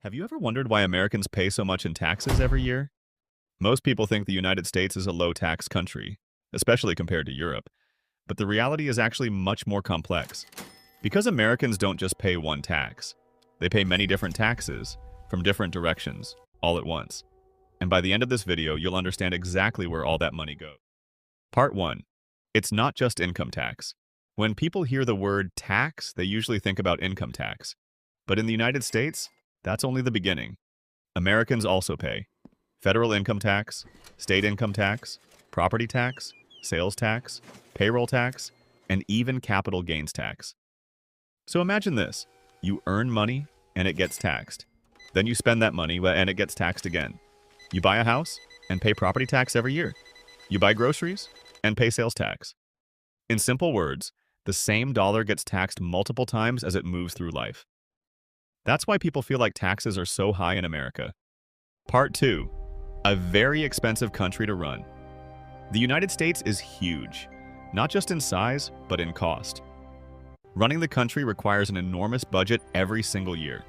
Have you ever wondered why Americans pay so much in taxes every year? Most people think the United States is a low-tax country, especially compared to Europe. But the reality is actually much more complex. Because Americans don't just pay one tax, they pay many different taxes from different directions, all at once. And by the end of this video, you'll understand exactly where all that money goes. Part 1. It's not just income tax. When people hear the word tax, they usually think about income tax. But in the United States, that's only the beginning. Americans also pay federal income tax, state income tax, property tax, sales tax, payroll tax, and even capital gains tax. So imagine this. You earn money and it gets taxed. Then you spend that money and it gets taxed again. You buy a house and pay property tax every year. You buy groceries and pay sales tax. In simple words, the same dollar gets taxed multiple times as it moves through life. That's why people feel like taxes are so high in America. Part 2. A very expensive country to run. The United States is huge, not just in size, but in cost. Running the country requires an enormous budget every single year.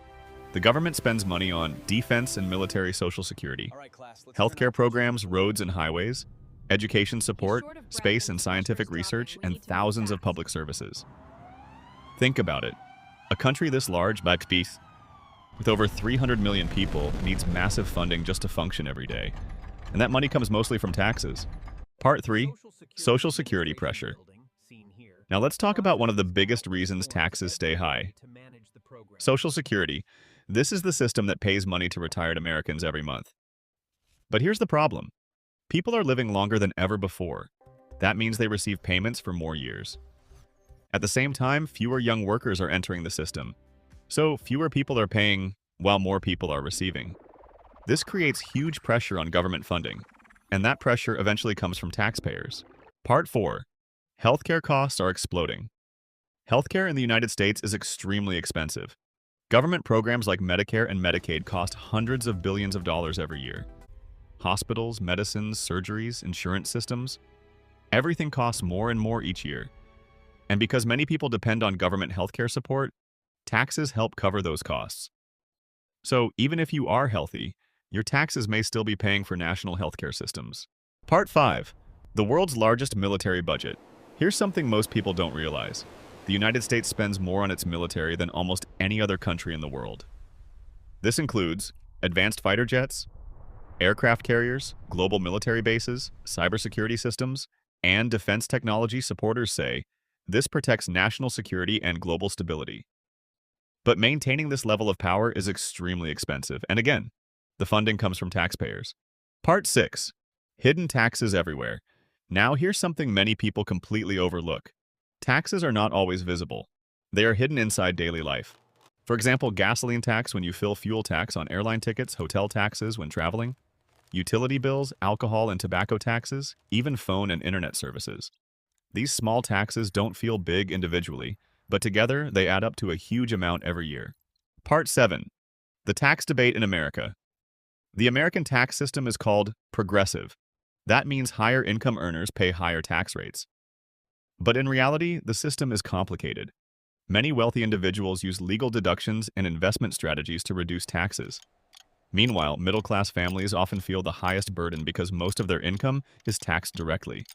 The government spends money on defense and military social security, healthcare programs, roads and highways, education support, space and scientific research, and thousands of public services. Think about it. A country this large, with over 300 million people, needs massive funding just to function every day. And that money comes mostly from taxes. Part 3. Social Security pressure. Now let's talk about one of the biggest reasons taxes stay high. Social Security. This is the system that pays money to retired Americans every month. But here's the problem. People are living longer than ever before. That means they receive payments for more years. At the same time, fewer young workers are entering the system. So fewer people are paying, while more people are receiving. This creates huge pressure on government funding, and that pressure eventually comes from taxpayers. Part 4. Healthcare costs are exploding. Healthcare in the United States is extremely expensive. Government programs like Medicare and Medicaid cost hundreds of billions of dollars every year. Hospitals, medicines, surgeries, insurance systems, everything costs more and more each year. And because many people depend on government healthcare support, taxes help cover those costs. So even if you are healthy, your taxes may still be paying for national healthcare systems. Part 5. The world's largest military budget. Here's something most people don't realize. The United States spends more on its military than almost any other country in the world. This includes advanced fighter jets, aircraft carriers, global military bases, cybersecurity systems, and defense technology. Supporters say this protects national security and global stability. But maintaining this level of power is extremely expensive, and again, the funding comes from taxpayers. Part 6. Hidden taxes everywhere. Now here's something many people completely overlook. Taxes are not always visible. They are hidden inside daily life. For example, gasoline tax when you fill fuel, tax on airline tickets, hotel taxes when traveling, utility bills, alcohol and tobacco taxes, even phone and internet services. These small taxes don't feel big individually, but together they add up to a huge amount every year. Part 7. The tax debate in America. The American tax system is called progressive. That means higher income earners pay higher tax rates. But in reality, the system is complicated. Many wealthy individuals use legal deductions and investment strategies to reduce taxes. Meanwhile, middle-class families often feel the highest burden because most of their income is taxed directly.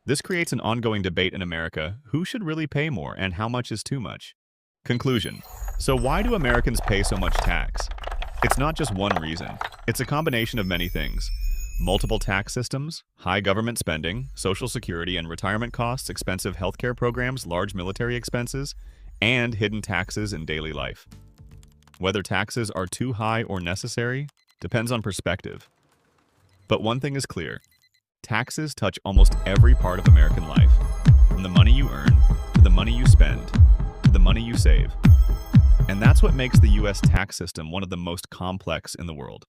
This creates an ongoing debate in America: who should really pay more and how much is too much? Conclusion. So why do Americans pay so much tax? It's not just one reason. It's a combination of many things. Multiple tax systems, high government spending, social security and retirement costs, expensive healthcare programs, large military expenses, and hidden taxes in daily life. Whether taxes are too high or necessary depends on perspective. But one thing is clear. Taxes touch almost every part of American life, from the money you earn, to the money you spend, to the money you save. And that's what makes the U.S. tax system one of the most complex in the world.